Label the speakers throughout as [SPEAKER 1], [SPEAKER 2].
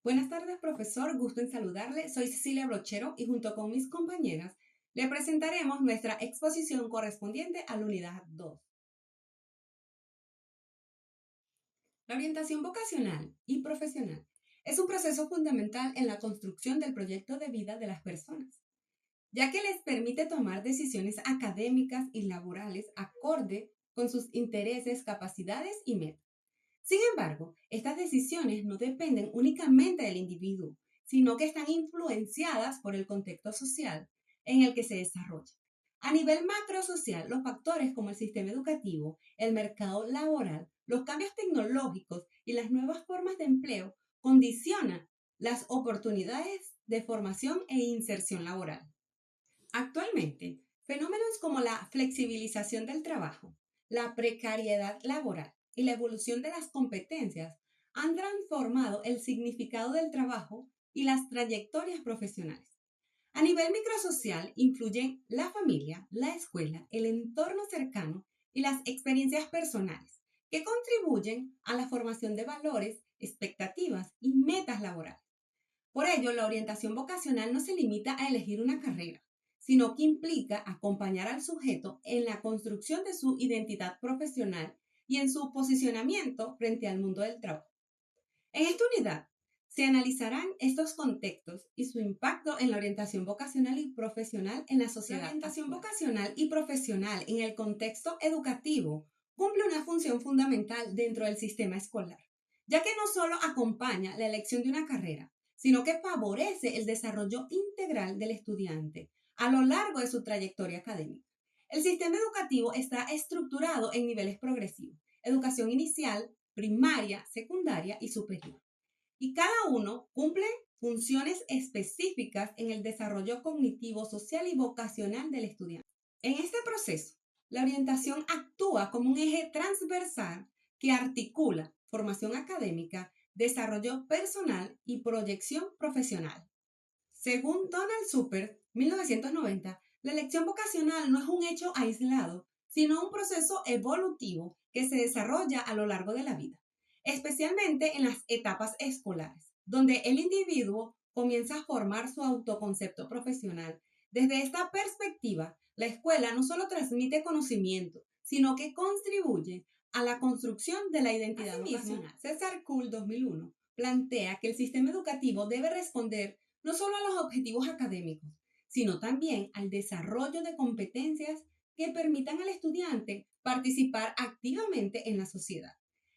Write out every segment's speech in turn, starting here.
[SPEAKER 1] Buenas tardes, profesor. Gusto en saludarle. Soy Cecilia Brochero y junto con mis compañeras le presentaremos nuestra exposición correspondiente a la unidad 2. La orientación vocacional y profesional es un proceso fundamental en la construcción del proyecto de vida de las personas, ya que les permite tomar decisiones académicas y laborales acorde con sus intereses, capacidades y metas. Sin embargo, estas decisiones no dependen únicamente del individuo, sino que están influenciadas por el contexto social en el que se desarrolla. A nivel macrosocial, los factores como el sistema educativo, el mercado laboral, los cambios tecnológicos y las nuevas formas de empleo condicionan las oportunidades de formación e inserción laboral. Actualmente, fenómenos como la flexibilización del trabajo, la precariedad laboral y la evolución de las competencias han transformado el significado del trabajo y las trayectorias profesionales. A nivel microsocial influyen la familia, la escuela, el entorno cercano y las experiencias personales, que contribuyen a la formación de valores, expectativas y metas laborales. Por ello, la orientación vocacional no se limita a elegir una carrera, sino que implica acompañar al sujeto en la construcción de su identidad profesional y en su posicionamiento frente al mundo del trabajo. En esta unidad se analizarán estos contextos y su impacto en la orientación vocacional y profesional en la sociedad. La orientación vocacional y profesional en el contexto educativo cumple una función fundamental dentro del sistema escolar, ya que no solo acompaña la elección de una carrera, sino que favorece el desarrollo integral del estudiante a lo largo de su trayectoria académica. El sistema educativo está estructurado en niveles progresivos: educación inicial, primaria, secundaria y superior. Y cada uno cumple funciones específicas en el desarrollo cognitivo, social y vocacional del estudiante. En este proceso, la orientación actúa como un eje transversal que articula formación académica, desarrollo personal y proyección profesional. Según Donald Super, 1990, la elección vocacional no es un hecho aislado, sino un proceso evolutivo que se desarrolla a lo largo de la vida, especialmente en las etapas escolares, donde el individuo comienza a formar su autoconcepto profesional. Desde esta perspectiva, la escuela no solo transmite conocimiento, sino que contribuye a la construcción de la identidad vocacional. César Kuhl, 2001, plantea que el sistema educativo debe responder no solo a los objetivos académicos, sino también al desarrollo de competencias que permitan al estudiante participar activamente en la sociedad.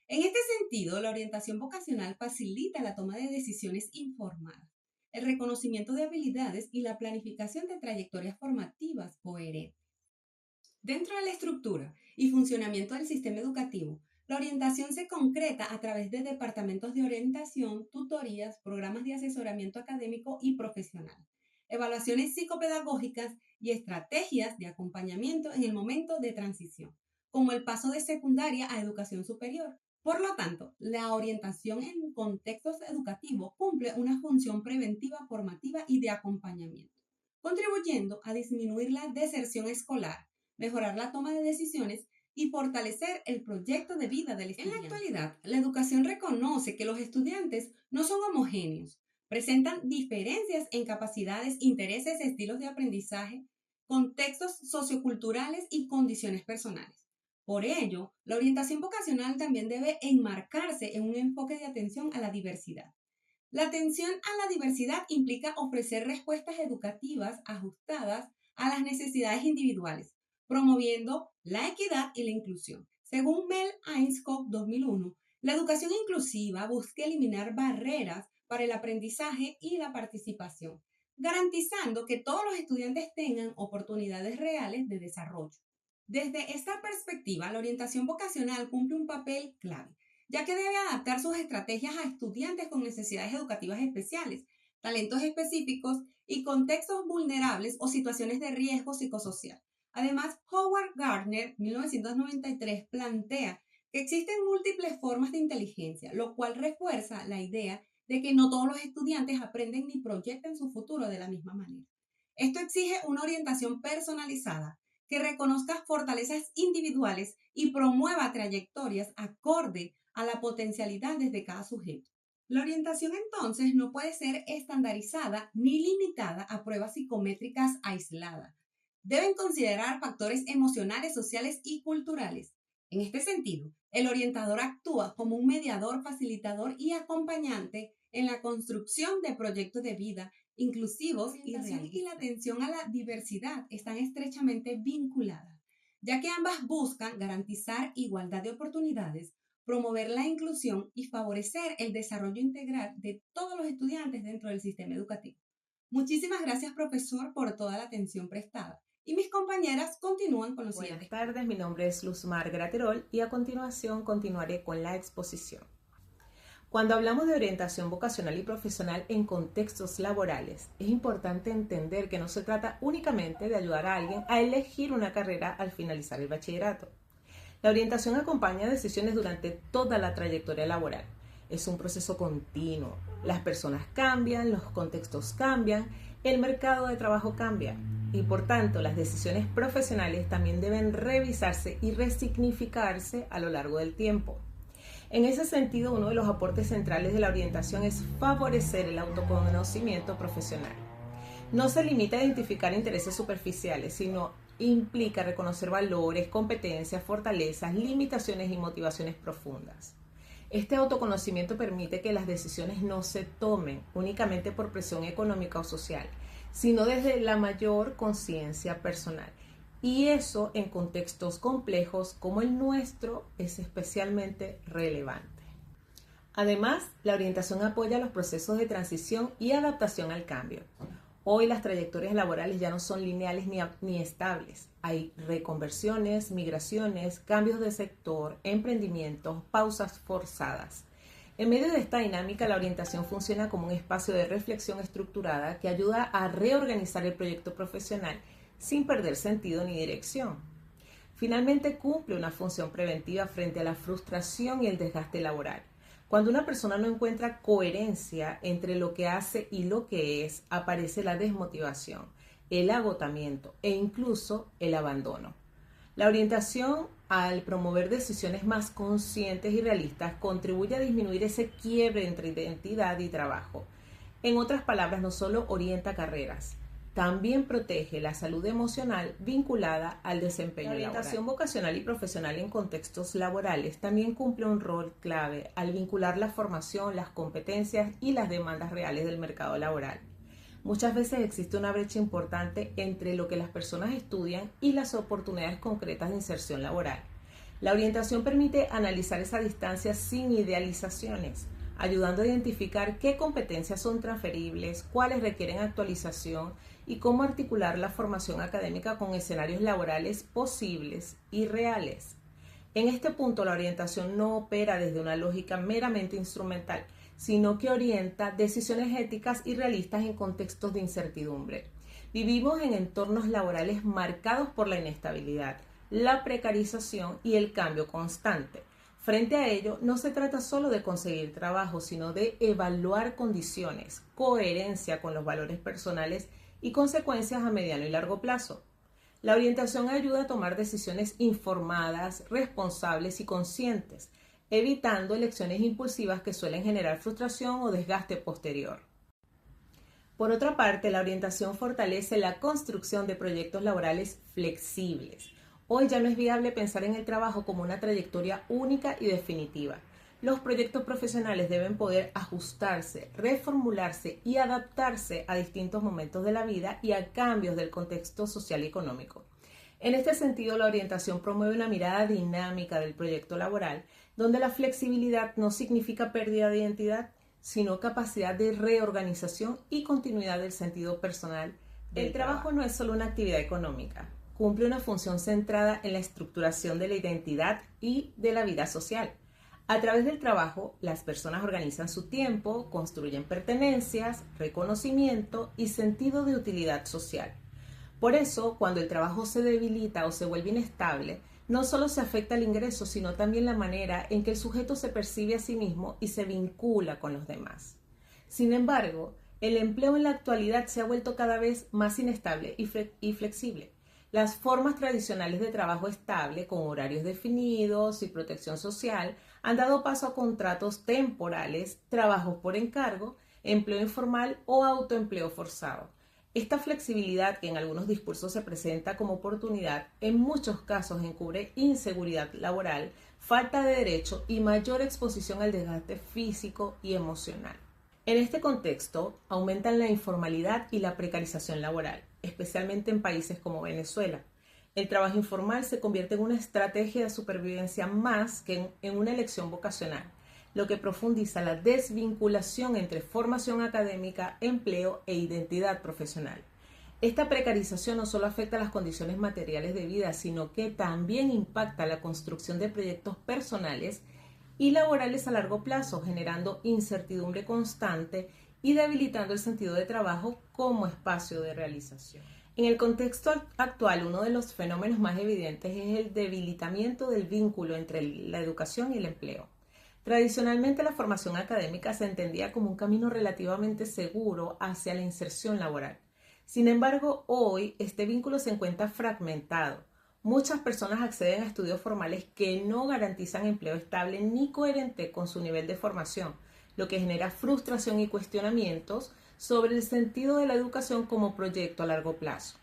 [SPEAKER 1] En este sentido, la orientación vocacional facilita la toma de decisiones informadas, el reconocimiento de habilidades y la planificación de trayectorias formativas coherentes. Dentro de la estructura y funcionamiento del sistema educativo, la orientación se concreta a través de departamentos de orientación, tutorías, programas de asesoramiento académico y profesional, evaluaciones psicopedagógicas y estrategias de acompañamiento en el momento de transición, como el paso de secundaria a educación superior. Por lo tanto, la orientación en contextos educativos cumple una función preventiva, formativa y de acompañamiento, contribuyendo a disminuir la deserción escolar, mejorar la toma de decisiones y fortalecer el proyecto de vida del estudiante. En la actualidad, la educación reconoce que los estudiantes no son homogéneos, presentan diferencias en capacidades, intereses, estilos de aprendizaje, contextos socioculturales y condiciones personales. Por ello, la orientación vocacional también debe enmarcarse en un enfoque de atención a la diversidad. La atención a la diversidad implica ofrecer respuestas educativas ajustadas a las necesidades individuales, promoviendo la equidad y la inclusión. Según Mel Ainscough, 2001, la educación inclusiva busca eliminar barreras para el aprendizaje y la participación, garantizando que todos los estudiantes tengan oportunidades reales de desarrollo. Desde esta perspectiva, la orientación vocacional cumple un papel clave, ya que debe adaptar sus estrategias a estudiantes con necesidades educativas especiales, talentos específicos y contextos vulnerables o situaciones de riesgo psicosocial. Además, Howard Gardner, 1993, plantea que existen múltiples formas de inteligencia, lo cual refuerza la idea de que no todos los estudiantes aprenden ni proyectan su futuro de la misma manera. Esto exige una orientación personalizada que reconozca fortalezas individuales y promueva trayectorias acorde a la potencialidad desde cada sujeto. La orientación entonces no puede ser estandarizada ni limitada a pruebas psicométricas aisladas. Deben considerar factores emocionales, sociales y culturales. En este sentido, el orientador actúa como un mediador, facilitador y acompañante en la construcción de proyectos de vida inclusivos y realistas. Y la atención a la diversidad están estrechamente vinculadas, ya que ambas buscan garantizar igualdad de oportunidades, promover la inclusión y favorecer el desarrollo integral de todos los estudiantes dentro del sistema educativo. Muchísimas gracias, profesor, por toda la atención prestada. Y mis compañeras continúan con los siguientes.
[SPEAKER 2] Buenas tardes, mi nombre es Luzmar Graterol y a continuación continuaré con la exposición. Cuando hablamos de orientación vocacional y profesional en contextos laborales, es importante entender que no se trata únicamente de ayudar a alguien a elegir una carrera al finalizar el bachillerato. La orientación acompaña decisiones durante toda la trayectoria laboral. Es un proceso continuo. Las personas cambian, los contextos cambian, el mercado de trabajo cambia y por tanto las decisiones profesionales también deben revisarse y resignificarse a lo largo del tiempo. En ese sentido, uno de los aportes centrales de la orientación es favorecer el autoconocimiento profesional. No se limita a identificar intereses superficiales, sino implica reconocer valores, competencias, fortalezas, limitaciones y motivaciones profundas. Este autoconocimiento permite que las decisiones no se tomen únicamente por presión económica o social, sino desde la mayor conciencia personal. Y eso en contextos complejos como el nuestro es especialmente relevante. Además, la orientación apoya los procesos de transición y adaptación al cambio. Hoy las trayectorias laborales ya no son lineales ni estables. Hay reconversiones, migraciones, cambios de sector, emprendimientos, pausas forzadas. En medio de esta dinámica, la orientación funciona como un espacio de reflexión estructurada que ayuda a reorganizar el proyecto profesional sin perder sentido ni dirección. Finalmente, cumple una función preventiva frente a la frustración y el desgaste laboral. Cuando una persona no encuentra coherencia entre lo que hace y lo que es, aparece la desmotivación, el agotamiento e incluso el abandono. La orientación, al promover decisiones más conscientes y realistas, contribuye a disminuir ese quiebre entre identidad y trabajo. En otras palabras, no solo orienta carreras, también protege la salud emocional vinculada al desempeño laboral. La orientación vocacional y profesional en contextos laborales también cumple un rol clave al vincular la formación, las competencias y las demandas reales del mercado laboral. Muchas veces existe una brecha importante entre lo que las personas estudian y las oportunidades concretas de inserción laboral. La orientación permite analizar esa distancia sin idealizaciones, ayudando a identificar qué competencias son transferibles, cuáles requieren actualización y cómo articular la formación académica con escenarios laborales posibles y reales. En este punto, la orientación no opera desde una lógica meramente instrumental, sino que orienta decisiones éticas y realistas en contextos de incertidumbre. Vivimos en entornos laborales marcados por la inestabilidad, la precarización y el cambio constante. Frente a ello, no se trata solo de conseguir trabajo, sino de evaluar condiciones, coherencia con los valores personales y consecuencias a mediano y largo plazo. La orientación ayuda a tomar decisiones informadas, responsables y conscientes, evitando elecciones impulsivas que suelen generar frustración o desgaste posterior. Por otra parte, la orientación fortalece la construcción de proyectos laborales flexibles. Hoy ya no es viable pensar en el trabajo como una trayectoria única y definitiva. Los proyectos profesionales deben poder ajustarse, reformularse y adaptarse a distintos momentos de la vida y a cambios del contexto social y económico. En este sentido, la orientación promueve una mirada dinámica del proyecto laboral, donde la flexibilidad no significa pérdida de identidad, sino capacidad de reorganización y continuidad del sentido personal. El trabajo no es solo una actividad económica, cumple una función centrada en la estructuración de la identidad y de la vida social. A través del trabajo, las personas organizan su tiempo, construyen pertenencias, reconocimiento y sentido de utilidad social. Por eso, cuando el trabajo se debilita o se vuelve inestable, no solo se afecta el ingreso, sino también la manera en que el sujeto se percibe a sí mismo y se vincula con los demás. Sin embargo, el empleo en la actualidad se ha vuelto cada vez más inestable y flexible. Las formas tradicionales de trabajo estable, con horarios definidos y protección social, han dado paso a contratos temporales, trabajos por encargo, empleo informal o autoempleo forzado. Esta flexibilidad, que en algunos discursos se presenta como oportunidad, en muchos casos encubre inseguridad laboral, falta de derecho y mayor exposición al desgaste físico y emocional. En este contexto, aumentan la informalidad y la precarización laboral, especialmente en países como Venezuela. El trabajo informal se convierte en una estrategia de supervivencia más que en una elección vocacional, lo que profundiza la desvinculación entre formación académica, empleo e identidad profesional. Esta precarización no solo afecta las condiciones materiales de vida, sino que también impacta la construcción de proyectos personales y laborales a largo plazo, generando incertidumbre constante y debilitando el sentido de trabajo como espacio de realización. En el contexto actual, uno de los fenómenos más evidentes es el debilitamiento del vínculo entre la educación y el empleo. Tradicionalmente, la formación académica se entendía como un camino relativamente seguro hacia la inserción laboral. Sin embargo, hoy este vínculo se encuentra fragmentado. Muchas personas acceden a estudios formales que no garantizan empleo estable ni coherente con su nivel de formación, lo que genera frustración y cuestionamientos sobre el sentido de la educación como proyecto a largo plazo.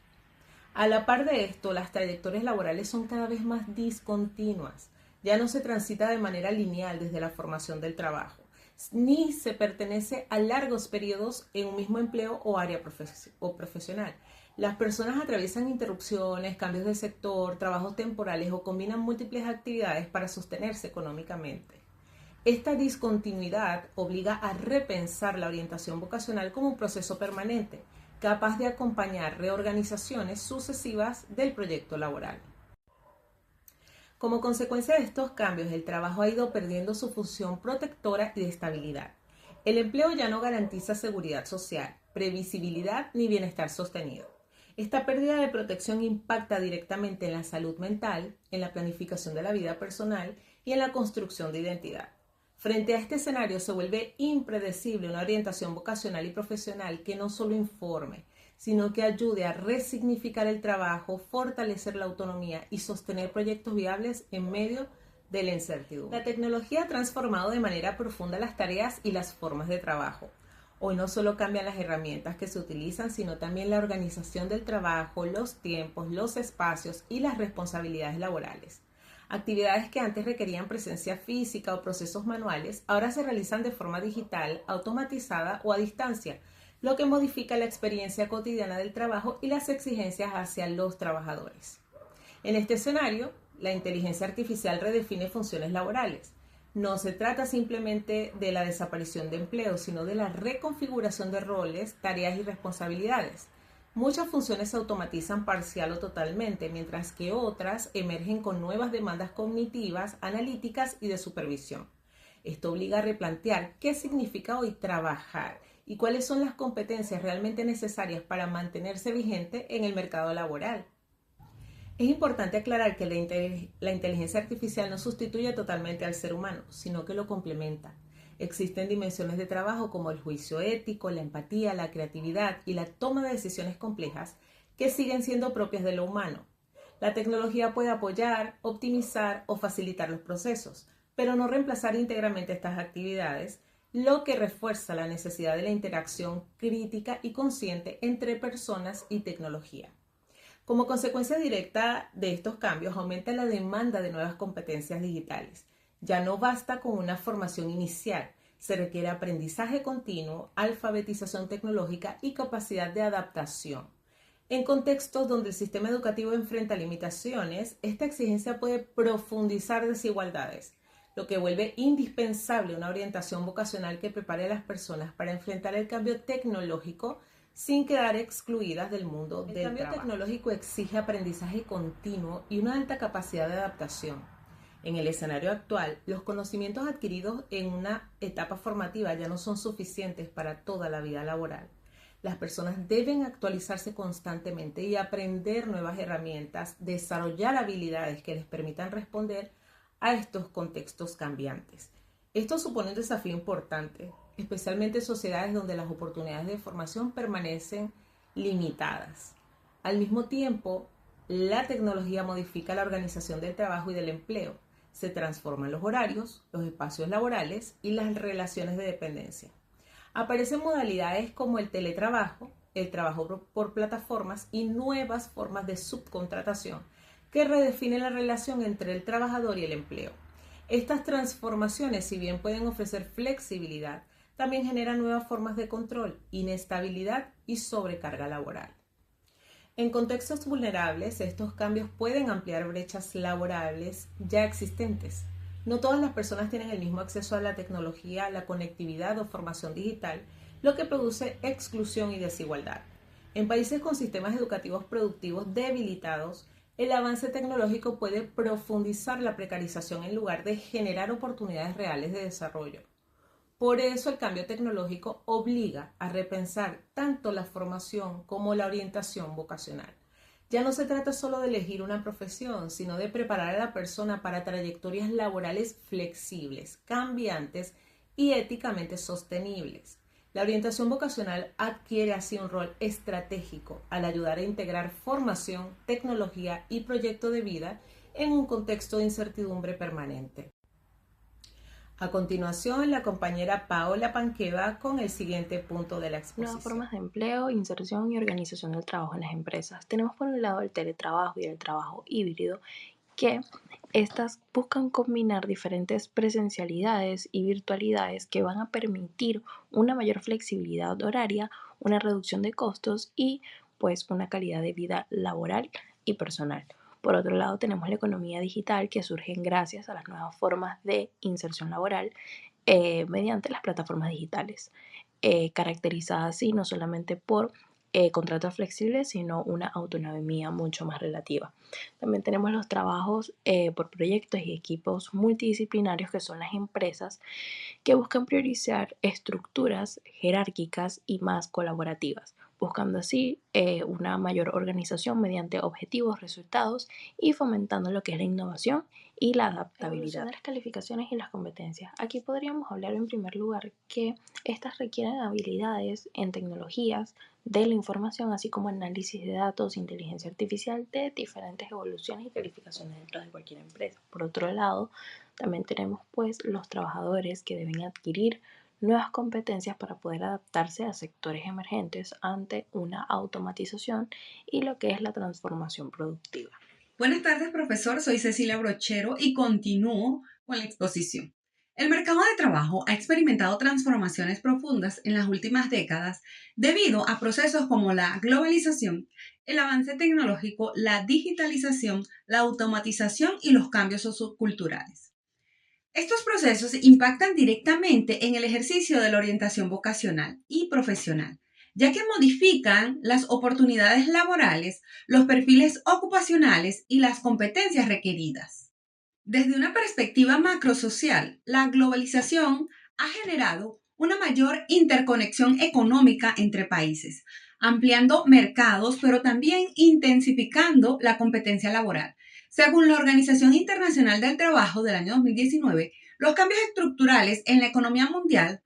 [SPEAKER 2] A la par de esto, las trayectorias laborales son cada vez más discontinuas. Ya no se transita de manera lineal desde la formación del trabajo, ni se pertenece a largos periodos en un mismo empleo o área profesional. Las personas atraviesan interrupciones, cambios de sector, trabajos temporales o combinan múltiples actividades para sostenerse económicamente. Esta discontinuidad obliga a repensar la orientación vocacional como un proceso permanente, capaz de acompañar reorganizaciones sucesivas del proyecto laboral. Como consecuencia de estos cambios, el trabajo ha ido perdiendo su función protectora y de estabilidad. El empleo ya no garantiza seguridad social, previsibilidad ni bienestar sostenido. Esta pérdida de protección impacta directamente en la salud mental, en la planificación de la vida personal y en la construcción de identidad. Frente a este escenario se vuelve impredecible una orientación vocacional y profesional que no solo informe, sino que ayude a resignificar el trabajo, fortalecer la autonomía y sostener proyectos viables en medio de la incertidumbre. La tecnología ha transformado de manera profunda las tareas y las formas de trabajo. Hoy no solo cambian las herramientas que se utilizan, sino también la organización del trabajo, los tiempos, los espacios y las responsabilidades laborales. Actividades que antes requerían presencia física o procesos manuales, ahora se realizan de forma digital, automatizada o a distancia, lo que modifica la experiencia cotidiana del trabajo y las exigencias hacia los trabajadores. En este escenario, la inteligencia artificial redefine funciones laborales. No se trata simplemente de la desaparición de empleo, sino de la reconfiguración de roles, tareas y responsabilidades. Muchas funciones se automatizan parcial o totalmente, mientras que otras emergen con nuevas demandas cognitivas, analíticas y de supervisión. Esto obliga a replantear qué significa hoy trabajar y cuáles son las competencias realmente necesarias para mantenerse vigente en el mercado laboral. Es importante aclarar que la inteligencia artificial no sustituye totalmente al ser humano, sino que lo complementa. Existen dimensiones de trabajo como el juicio ético, la empatía, la creatividad y la toma de decisiones complejas que siguen siendo propias de lo humano. La tecnología puede apoyar, optimizar o facilitar los procesos, pero no reemplazar íntegramente estas actividades, lo que refuerza la necesidad de la interacción crítica y consciente entre personas y tecnología. Como consecuencia directa de estos cambios, aumenta la demanda de nuevas competencias digitales. Ya no basta con una formación inicial, se requiere aprendizaje continuo, alfabetización tecnológica y capacidad de adaptación. En contextos donde el sistema educativo enfrenta limitaciones, esta exigencia puede profundizar desigualdades, lo que vuelve indispensable una orientación vocacional que prepare a las personas para enfrentar el cambio tecnológico sin quedar excluidas del mundo del trabajo. El cambio tecnológico exige aprendizaje continuo y una alta capacidad de adaptación. En el escenario actual, los conocimientos adquiridos en una etapa formativa ya no son suficientes para toda la vida laboral. Las personas deben actualizarse constantemente y aprender nuevas herramientas, desarrollar habilidades que les permitan responder a estos contextos cambiantes. Esto supone un desafío importante, especialmente en sociedades donde las oportunidades de formación permanecen limitadas. Al mismo tiempo, la tecnología modifica la organización del trabajo y del empleo. Se transforman los horarios, los espacios laborales y las relaciones de dependencia. Aparecen modalidades como el teletrabajo, el trabajo por plataformas y nuevas formas de subcontratación que redefinen la relación entre el trabajador y el empleo. Estas transformaciones, si bien pueden ofrecer flexibilidad, también generan nuevas formas de control, inestabilidad y sobrecarga laboral. En contextos vulnerables, estos cambios pueden ampliar brechas laborales ya existentes. No todas las personas tienen el mismo acceso a la tecnología, la conectividad o formación digital, lo que produce exclusión y desigualdad. En países con sistemas educativos productivos debilitados, el avance tecnológico puede profundizar la precarización en lugar de generar oportunidades reales de desarrollo. Por eso el cambio tecnológico obliga a repensar tanto la formación como la orientación vocacional. Ya no se trata solo de elegir una profesión, sino de preparar a la persona para trayectorias laborales flexibles, cambiantes y éticamente sostenibles. La orientación vocacional adquiere así un rol estratégico al ayudar a integrar formación, tecnología y proyecto de vida en un contexto de incertidumbre permanente. A continuación, la compañera Paola Panqueva con el siguiente punto de la exposición.
[SPEAKER 3] Nuevas formas de empleo, inserción y organización del trabajo en las empresas. Tenemos por un lado el teletrabajo y el trabajo híbrido, que estas buscan combinar diferentes presencialidades y virtualidades que van a permitir una mayor flexibilidad horaria, una reducción de costos y pues una calidad de vida laboral y personal. Por otro lado, tenemos la economía digital que surge gracias a las nuevas formas de inserción laboral mediante las plataformas digitales, caracterizadas así no solamente por contratos flexibles, sino una autonomía mucho más relativa. También tenemos los trabajos por proyectos y equipos multidisciplinarios, que son las empresas que buscan priorizar estructuras jerárquicas y más colaborativas, buscando así una mayor organización mediante objetivos, resultados y fomentando lo que es la innovación y la adaptabilidad. Las calificaciones y las competencias. Aquí podríamos hablar en primer lugar que estas requieren habilidades en tecnologías de la información, así como análisis de datos, inteligencia artificial, de diferentes evoluciones y calificaciones dentro de cualquier empresa. Por otro lado, también tenemos pues los trabajadores que deben adquirir nuevas competencias para poder adaptarse a sectores emergentes ante una automatización y lo que es la transformación productiva.
[SPEAKER 1] Buenas tardes, profesor. Soy Cecilia Brochero y continúo con la exposición. El mercado de trabajo ha experimentado transformaciones profundas en las últimas décadas debido a procesos como la globalización, el avance tecnológico, la digitalización, la automatización y los cambios socioculturales. Estos procesos impactan directamente en el ejercicio de la orientación vocacional y profesional, ya que modifican las oportunidades laborales, los perfiles ocupacionales y las competencias requeridas. Desde una perspectiva macrosocial, la globalización ha generado una mayor interconexión económica entre países, ampliando mercados, pero también intensificando la competencia laboral. Según la Organización Internacional del Trabajo del año 2019, los cambios estructurales en la economía mundial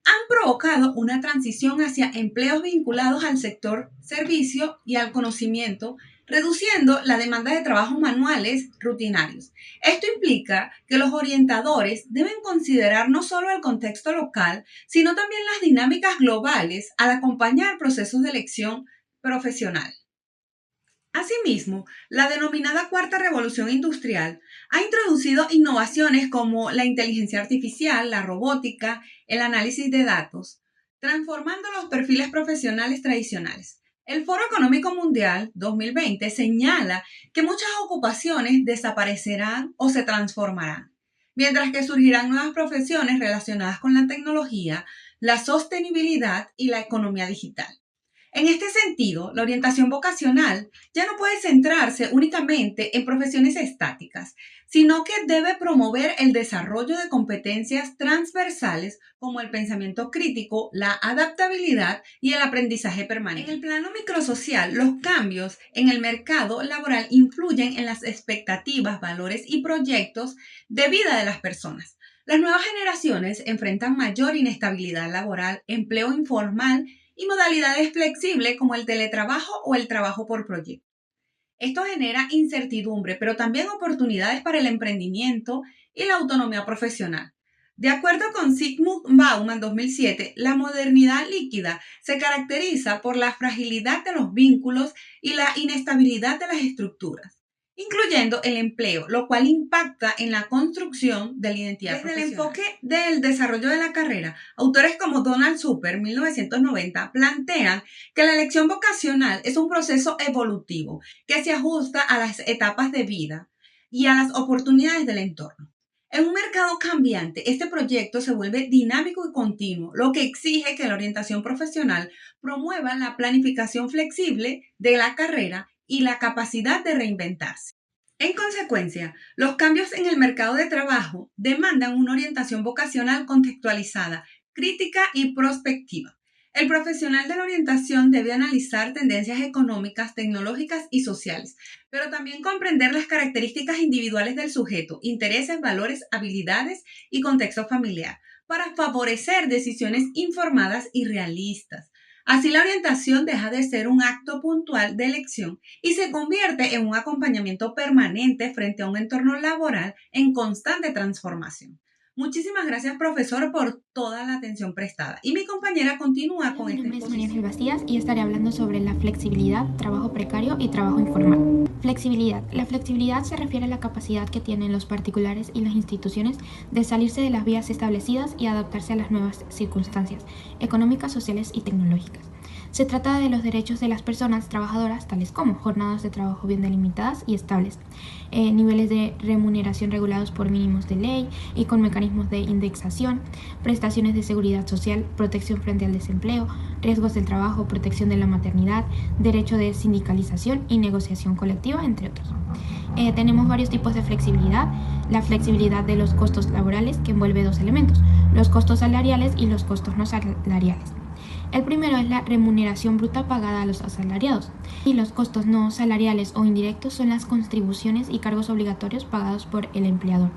[SPEAKER 1] han provocado una transición hacia empleos vinculados al sector servicio y al conocimiento, reduciendo la demanda de trabajos manuales rutinarios. Esto implica que los orientadores deben considerar no solo el contexto local, sino también las dinámicas globales al acompañar procesos de elección profesional. Asimismo, la denominada Cuarta Revolución Industrial ha introducido innovaciones como la inteligencia artificial, la robótica, el análisis de datos, transformando los perfiles profesionales tradicionales. El Foro Económico Mundial 2020 señala que muchas ocupaciones desaparecerán o se transformarán, mientras que surgirán nuevas profesiones relacionadas con la tecnología, la sostenibilidad y la economía digital. En este sentido, la orientación vocacional ya no puede centrarse únicamente en profesiones estáticas, sino que debe promover el desarrollo de competencias transversales como el pensamiento crítico, la adaptabilidad y el aprendizaje permanente. En el plano microsocial, los cambios en el mercado laboral influyen en las expectativas, valores y proyectos de vida de las personas. Las nuevas generaciones enfrentan mayor inestabilidad laboral, empleo informal y modalidades flexibles como el teletrabajo o el trabajo por proyecto. Esto genera incertidumbre, pero también oportunidades para el emprendimiento y la autonomía profesional. De acuerdo con Zygmunt Bauman 2007, la modernidad líquida se caracteriza por la fragilidad de los vínculos y la inestabilidad de las estructuras, incluyendo el empleo, lo cual impacta en la construcción de la identidad profesional. Desde el enfoque del desarrollo de la carrera, autores como Donald Super, 1990, plantean que la elección vocacional es un proceso evolutivo que se ajusta a las etapas de vida y a las oportunidades del entorno. En un mercado cambiante, este proyecto se vuelve dinámico y continuo, lo que exige que la orientación profesional promueva la planificación flexible de la carrera y la capacidad de reinventarse. En consecuencia, los cambios en el mercado de trabajo demandan una orientación vocacional contextualizada, crítica y prospectiva. El profesional de la orientación debe analizar tendencias económicas, tecnológicas y sociales, pero también comprender las características individuales del sujeto, intereses, valores, habilidades y contexto familiar, para favorecer decisiones informadas y realistas. Así, la orientación deja de ser un acto puntual de elección y se convierte en un acompañamiento permanente frente a un entorno laboral en constante transformación. Muchísimas gracias, profesor, por toda la atención prestada. Y mi compañera continúa con esta exposición.
[SPEAKER 4] Mi nombre es María Ángel Bastías y estaré hablando sobre la flexibilidad, trabajo precario y trabajo informal. Flexibilidad. La flexibilidad se refiere a la capacidad que tienen los particulares y las instituciones de salirse de las vías establecidas y adaptarse a las nuevas circunstancias económicas, sociales y tecnológicas. Se trata de los derechos de las personas trabajadoras, tales como jornadas de trabajo bien delimitadas y estables, niveles de remuneración regulados por mínimos de ley y con mecanismos de indexación, prestaciones de seguridad social, protección frente al desempleo, riesgos del trabajo, protección de la maternidad, derecho de sindicalización y negociación colectiva, entre otros. Tenemos varios tipos de flexibilidad. La flexibilidad de los costos laborales, que envuelve dos elementos: los costos salariales y los costos no salariales. El primero es la remuneración bruta pagada a los asalariados, y los costos no salariales o indirectos son las contribuciones y cargos obligatorios pagados por el empleador.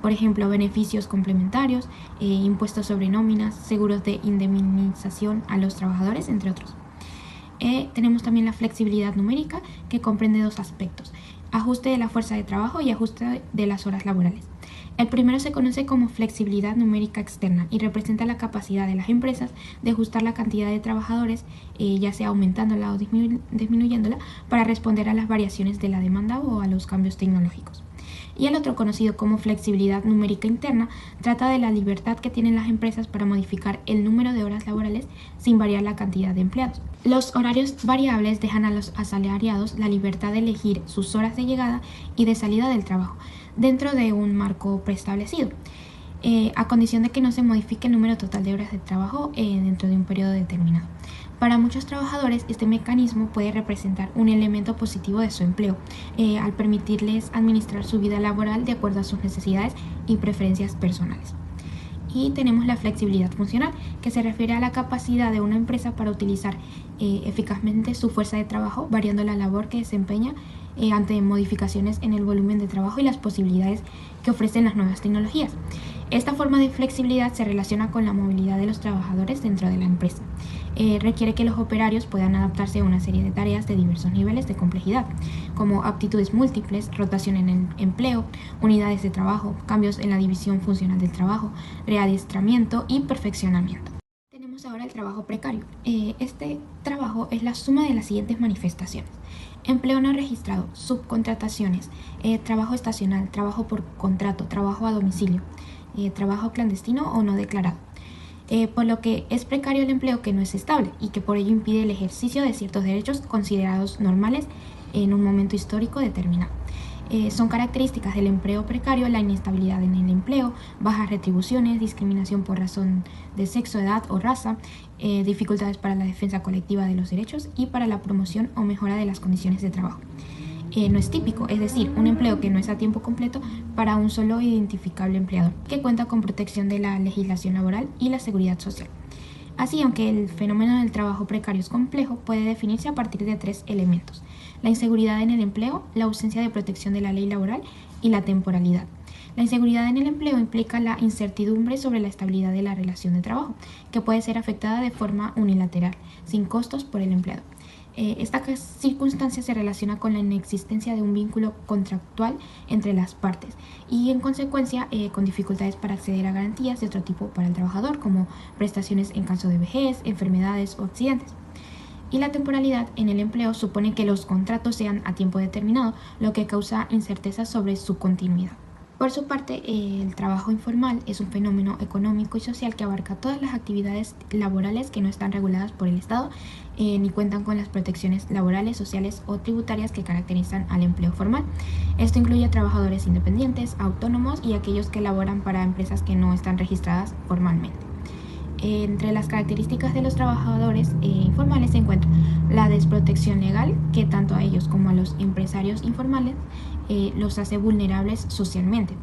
[SPEAKER 4] Por ejemplo, beneficios complementarios, impuestos sobre nóminas, seguros de indemnización a los trabajadores, entre otros. Tenemos también la flexibilidad numérica, que comprende dos aspectos: ajuste de la fuerza de trabajo y ajuste de las horas laborales. El primero se conoce como flexibilidad numérica externa y representa la capacidad de las empresas de ajustar la cantidad de trabajadores, ya sea aumentándola o disminuyéndola, para responder a las variaciones de la demanda o a los cambios tecnológicos. Y el otro, conocido como flexibilidad numérica interna, trata de la libertad que tienen las empresas para modificar el número de horas laborales sin variar la cantidad de empleados. Los horarios variables dejan a los asalariados la libertad de elegir sus horas de llegada y de salida del trabajo, dentro de un marco preestablecido, a condición de que no se modifique el número total de horas de trabajo dentro de un periodo determinado. Para muchos trabajadores, este mecanismo puede representar un elemento positivo de su empleo, al permitirles administrar su vida laboral de acuerdo a sus necesidades y preferencias personales. Y tenemos la flexibilidad funcional, que se refiere a la capacidad de una empresa para utilizar eficazmente su fuerza de trabajo, variando la labor que desempeña ante modificaciones en el volumen de trabajo y las posibilidades que ofrecen las nuevas tecnologías. Esta forma de flexibilidad se relaciona con la movilidad de los trabajadores dentro de la empresa. Requiere que los operarios puedan adaptarse a una serie de tareas de diversos niveles de complejidad, como aptitudes múltiples, rotación en el empleo, unidades de trabajo, cambios en la división funcional del trabajo, readiestramiento y perfeccionamiento. Tenemos ahora el trabajo precario. Este trabajo es la suma de las siguientes manifestaciones: empleo no registrado, subcontrataciones, trabajo estacional, trabajo por contrato, trabajo a domicilio, trabajo clandestino o no declarado. Por lo que es precario el empleo que no es estable y que por ello impide el ejercicio de ciertos derechos considerados normales en un momento histórico determinado. Son características del empleo precario la inestabilidad en el empleo, bajas retribuciones, discriminación por razón de sexo, edad o raza, dificultades para la defensa colectiva de los derechos y para la promoción o mejora de las condiciones de trabajo. No es típico, es decir, un empleo que no es a tiempo completo para un solo identificable empleador, que cuenta con protección de la legislación laboral y la seguridad social. Así, aunque el fenómeno del trabajo precario es complejo, puede definirse a partir de tres elementos: la inseguridad en el empleo, la ausencia de protección de la ley laboral y la temporalidad. La inseguridad en el empleo implica la incertidumbre sobre la estabilidad de la relación de trabajo, que puede ser afectada de forma unilateral, sin costos por el empleado. Esta circunstancia se relaciona con la inexistencia de un vínculo contractual entre las partes y en consecuencia con dificultades para acceder a garantías de otro tipo para el trabajador, como prestaciones en caso de vejez, enfermedades o accidentes. Y la temporalidad en el empleo supone que los contratos sean a tiempo determinado, lo que causa incerteza sobre su continuidad. Por su parte, el trabajo informal es un fenómeno económico y social que abarca todas las actividades laborales que no están reguladas por el Estado ni cuentan con las protecciones laborales, sociales o tributarias que caracterizan al empleo formal. Esto incluye a trabajadores independientes, autónomos y aquellos que laboran para empresas que no están registradas formalmente. Entre las características de los trabajadores informales se encuentra la desprotección legal, que tanto a ellos como a los empresarios informales los hace vulnerables socialmente.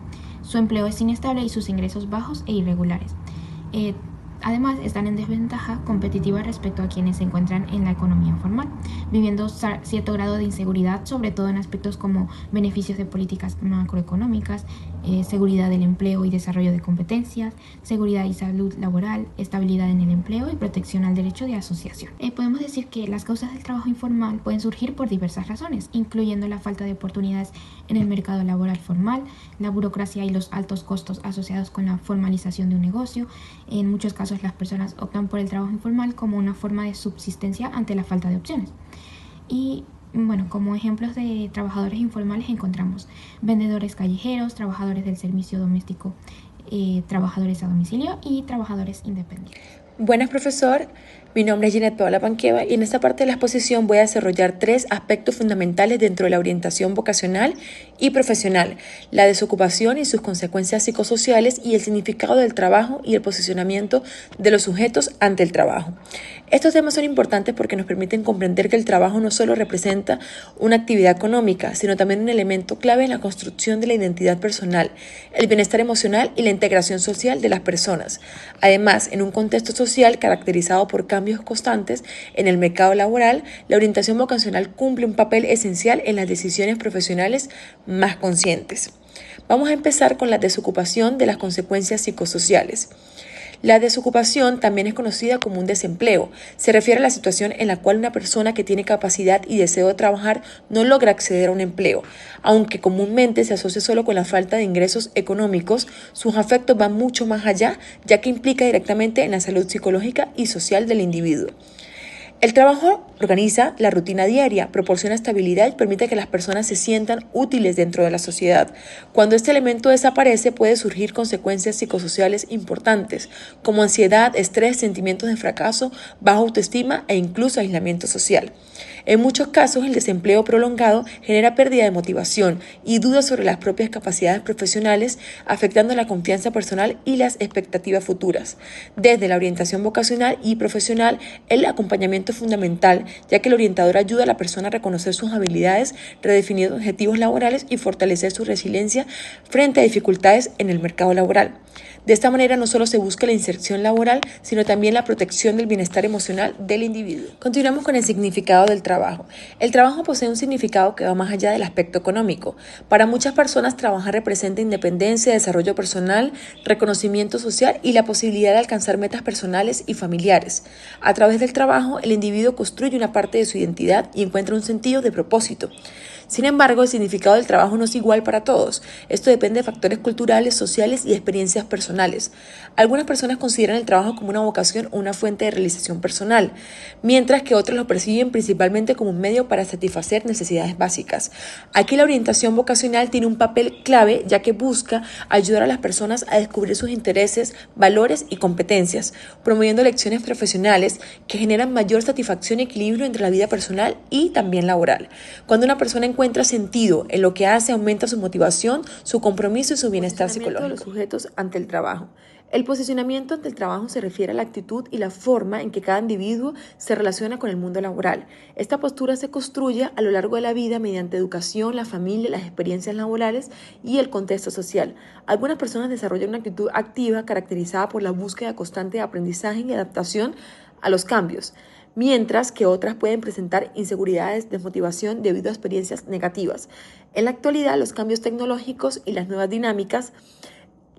[SPEAKER 4] Su empleo es inestable y sus ingresos bajos e irregulares. Además, están en desventaja competitiva respecto a quienes se encuentran en la economía formal, viviendo cierto grado de inseguridad, sobre todo en aspectos como beneficios de políticas macroeconómicas, seguridad del empleo y desarrollo de competencias, seguridad y salud laboral, estabilidad en el empleo y protección al derecho de asociación. Podemos decir que las causas del trabajo informal pueden surgir por diversas razones, incluyendo la falta de oportunidades en el mercado laboral formal, la burocracia y los altos costos asociados con la formalización de un negocio. En muchos casos las personas optan por el trabajo informal como una forma de subsistencia ante la falta de opciones. Y bueno, como ejemplos de trabajadores informales encontramos vendedores callejeros, trabajadores del servicio doméstico, trabajadores a domicilio y trabajadores independientes.
[SPEAKER 5] Buenas, profesor. Mi nombre es Ginette Paola Panqueva y en esta parte de la exposición voy a desarrollar 3 aspectos fundamentales dentro de la orientación vocacional y profesional: la desocupación y sus consecuencias psicosociales y el significado del trabajo y el posicionamiento de los sujetos ante el trabajo. Estos temas son importantes porque nos permiten comprender que el trabajo no solo representa una actividad económica, sino también un elemento clave en la construcción de la identidad personal, el bienestar emocional y la integración social de las personas. Además, en un contexto social caracterizado por cambios constantes en el mercado laboral, la orientación vocacional cumple un papel esencial en las decisiones profesionales más conscientes. Vamos a empezar con la desocupación de las consecuencias psicosociales. La desocupación también es conocida como un desempleo. Se refiere a la situación en la cual una persona que tiene capacidad y deseo de trabajar no logra acceder a un empleo. Aunque comúnmente se asocia solo con la falta de ingresos económicos, sus efectos van mucho más allá, ya que implica directamente en la salud psicológica y social del individuo. El trabajo organiza la rutina diaria, proporciona estabilidad y permite que las personas se sientan útiles dentro de la sociedad. Cuando este elemento desaparece, puede surgir consecuencias psicosociales importantes, como ansiedad, estrés, sentimientos de fracaso, baja autoestima e incluso aislamiento social. En muchos casos, el desempleo prolongado genera pérdida de motivación y dudas sobre las propias capacidades profesionales, afectando la confianza personal y las expectativas futuras. Desde la orientación vocacional y profesional, el acompañamiento es fundamental, ya que el orientador ayuda a la persona a reconocer sus habilidades, redefinir objetivos laborales y fortalecer su resiliencia frente a dificultades en el mercado laboral. De esta manera no solo se busca la inserción laboral, sino también la protección del bienestar emocional del individuo. Continuamos con el significado del trabajo. El trabajo posee un significado que va más allá del aspecto económico. Para muchas personas, trabajar representa independencia, desarrollo personal, reconocimiento social y la posibilidad de alcanzar metas personales y familiares. A través del trabajo, el individuo construye una parte de su identidad y encuentra un sentido de propósito. Sin embargo, el significado del trabajo no es igual para todos. Esto depende de factores culturales, sociales y experiencias personales. Algunas personas consideran el trabajo como una vocación o una fuente de realización personal, mientras que otros lo perciben principalmente como un medio para satisfacer necesidades básicas. Aquí la orientación vocacional tiene un papel clave, ya que busca ayudar a las personas a descubrir sus intereses, valores y competencias, promoviendo lecciones profesionales que generan mayor satisfacción y equilibrio entre la vida personal y también laboral. Cuando una persona encuentra sentido en lo que hace, aumenta su motivación, su compromiso y su bienestar psicológico. De los sujetos ante el trabajo. El posicionamiento ante el trabajo se refiere a la actitud y la forma en que cada individuo se relaciona con el mundo laboral. Esta postura se construye a lo largo de la vida mediante educación, la familia, las experiencias laborales y el contexto social. Algunas personas desarrollan una actitud activa caracterizada por la búsqueda constante de aprendizaje y adaptación a los cambios, mientras que otras pueden presentar inseguridades, desmotivación debido a experiencias negativas. En la actualidad, los cambios tecnológicos y las nuevas dinámicas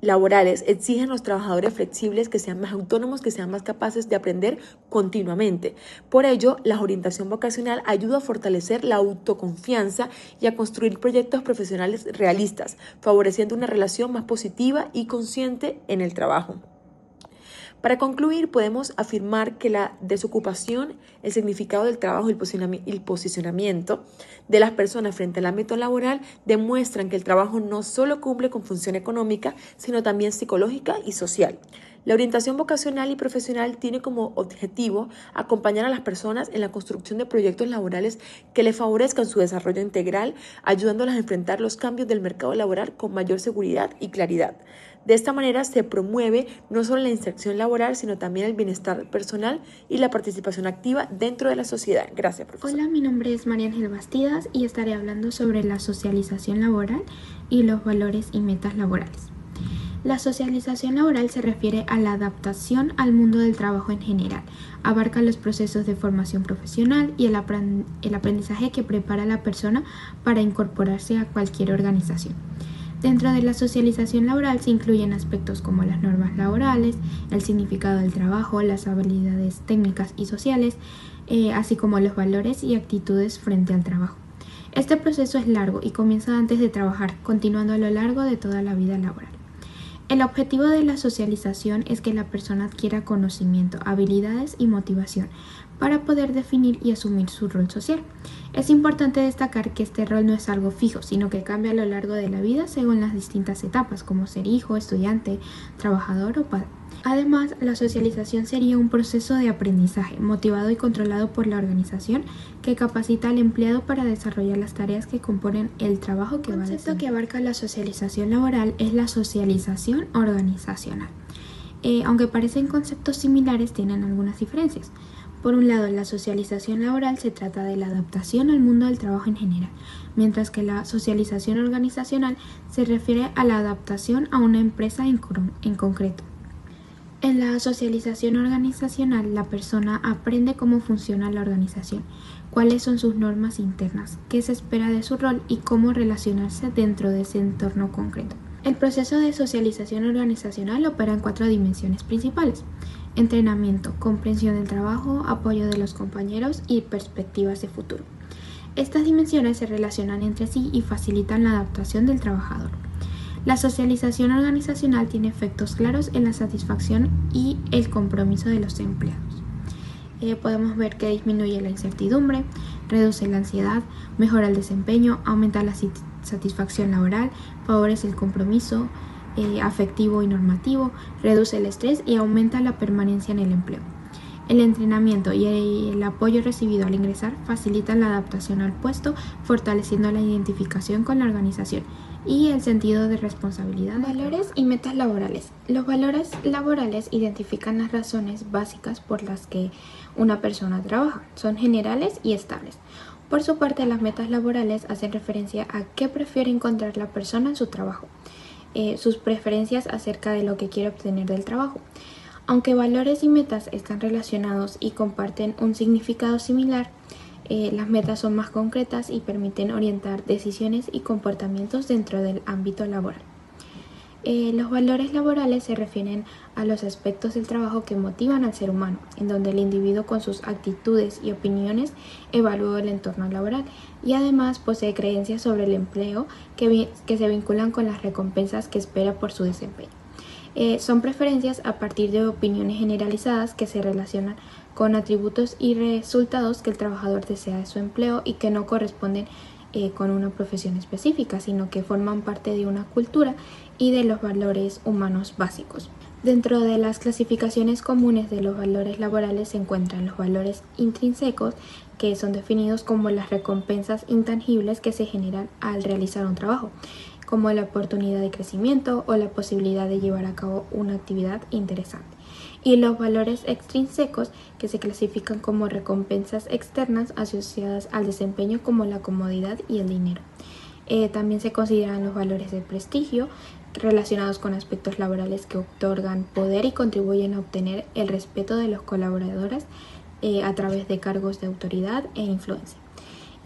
[SPEAKER 5] laborales exigen a los trabajadores flexibles que sean más autónomos, que sean más capaces de aprender continuamente. Por ello, la orientación vocacional ayuda a fortalecer la autoconfianza y a construir proyectos profesionales realistas, favoreciendo una relación más positiva y consciente en el trabajo. Para concluir, podemos afirmar que la desocupación, el significado del trabajo y el posicionamiento de las personas frente al ámbito laboral demuestran que el trabajo no solo cumple con función económica, sino también psicológica y social. La orientación vocacional y profesional tiene como objetivo acompañar a las personas en la construcción de proyectos laborales que les favorezcan su desarrollo integral, ayudándolas a enfrentar los cambios del mercado laboral con mayor seguridad y claridad. De esta manera se promueve no solo la inserción laboral, sino también el bienestar personal y la participación activa dentro de la sociedad. Gracias, profesor.
[SPEAKER 4] Hola, mi nombre es María Ángel Bastidas y estaré hablando sobre la socialización laboral y los valores y metas laborales. La socialización laboral se refiere a la adaptación al mundo del trabajo en general. Abarca los procesos de formación profesional y el aprendizaje que prepara a la persona para incorporarse a cualquier organización. Dentro de la socialización laboral se incluyen aspectos como las normas laborales, el significado del trabajo, las habilidades técnicas y sociales, así como los valores y actitudes frente al trabajo. Este proceso es largo y comienza antes de trabajar, continuando a lo largo de toda la vida laboral. El objetivo de la socialización es que la persona adquiera conocimiento, habilidades y motivación para poder definir y asumir su rol social. Es importante destacar que este rol no es algo fijo, sino que cambia a lo largo de la vida según las distintas etapas, como ser hijo, estudiante, trabajador o padre. Además, la socialización sería un proceso de aprendizaje motivado y controlado por la organización que capacita al empleado para desarrollar las tareas que componen el trabajo que va a hacer. El concepto que abarca la socialización laboral es la socialización organizacional. Aunque parecen conceptos similares, tienen algunas diferencias. Por un lado, la socialización laboral se trata de la adaptación al mundo del trabajo en general, mientras que la socialización organizacional se refiere a la adaptación a una empresa en concreto. En la socialización organizacional, la persona aprende cómo funciona la organización, cuáles son sus normas internas, qué se espera de su rol y cómo relacionarse dentro de ese entorno concreto. El proceso de socialización organizacional opera en 4 dimensiones principales: entrenamiento, comprensión del trabajo, apoyo de los compañeros y perspectivas de futuro. Estas dimensiones se relacionan entre sí y facilitan la adaptación del trabajador. La socialización organizacional tiene efectos claros en la satisfacción y el compromiso de los empleados. Podemos ver que disminuye la incertidumbre, reduce la ansiedad, mejora el desempeño, aumenta la satisfacción laboral, favorece el compromiso afectivo y normativo, reduce el estrés y aumenta la permanencia en el empleo. El entrenamiento y el apoyo recibido al ingresar facilitan la adaptación al puesto, fortaleciendo la identificación con la organización y el sentido de responsabilidad. Valores y metas laborales. Los valores laborales identifican las razones básicas por las que una persona trabaja. Son generales y estables. Por su parte, las metas laborales hacen referencia a qué prefiere encontrar la persona en su trabajo, sus preferencias acerca de lo que quiere obtener del trabajo. Aunque valores y metas están relacionados y comparten un significado similar, las metas son más concretas y permiten orientar decisiones y comportamientos dentro del ámbito laboral. Los valores laborales se refieren a los aspectos del trabajo que motivan al ser humano, en donde el individuo con sus actitudes y opiniones evalúa el entorno laboral y además posee creencias sobre el empleo que se vinculan con las recompensas que espera por su desempeño. Son preferencias a partir de opiniones generalizadas que se relacionan con atributos y resultados que el trabajador desea de su empleo y que no corresponden con una profesión específica, sino que forman parte de una cultura y de los valores humanos básicos. Dentro de las clasificaciones comunes de los valores laborales se encuentran los valores intrínsecos, que son definidos como las recompensas intangibles que se generan al realizar un trabajo, como la oportunidad de crecimiento o la posibilidad de llevar a cabo una actividad interesante. Y los valores extrínsecos, que se clasifican como recompensas externas asociadas al desempeño, como la comodidad y el dinero. También se consideran los valores de prestigio, relacionados con aspectos laborales que otorgan poder y contribuyen a obtener el respeto de los colaboradores a través de cargos de autoridad e influencia.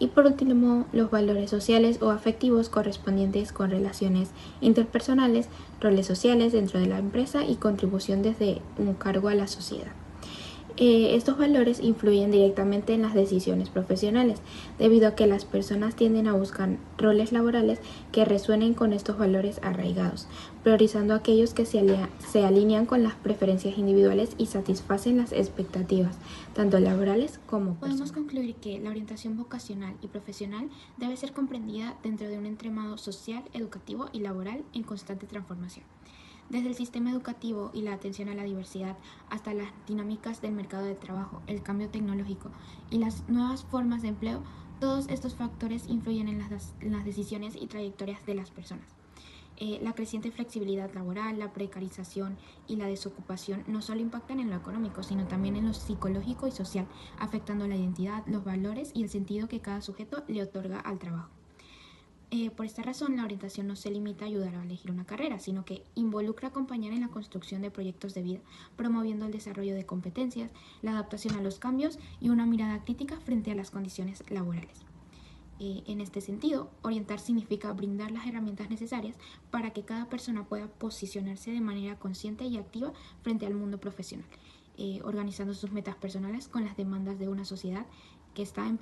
[SPEAKER 4] Y por último, los valores sociales o afectivos correspondientes con relaciones interpersonales, roles sociales dentro de la empresa y contribución desde un cargo a la sociedad. Estos valores influyen directamente en las decisiones profesionales, debido a que las personas tienden a buscar roles laborales que resuenen con estos valores arraigados, priorizando aquellos que se alinean con las preferencias individuales y satisfacen las expectativas, tanto laborales como personales. Podemos concluir que la orientación vocacional y profesional debe ser comprendida dentro de un entramado social, educativo y laboral en constante transformación. Desde el sistema educativo y la atención a la diversidad hasta las dinámicas del mercado de trabajo, el cambio tecnológico y las nuevas formas de empleo, todos estos factores influyen en las decisiones y trayectorias de las personas. La creciente flexibilidad laboral, la precarización y la desocupación no solo impactan en lo económico, sino también en lo psicológico y social, afectando la identidad, los valores y el sentido que cada sujeto le otorga al trabajo. Por esta razón, la orientación no se limita a ayudar a elegir una carrera, sino que involucra acompañar en la construcción de proyectos de vida, promoviendo el desarrollo de competencias, la adaptación a los cambios y una mirada crítica frente a las condiciones laborales. En este sentido, orientar significa brindar las herramientas necesarias para que cada persona pueda posicionarse de manera consciente y activa frente al mundo profesional, organizando sus metas personales con las demandas de una sociedad que está en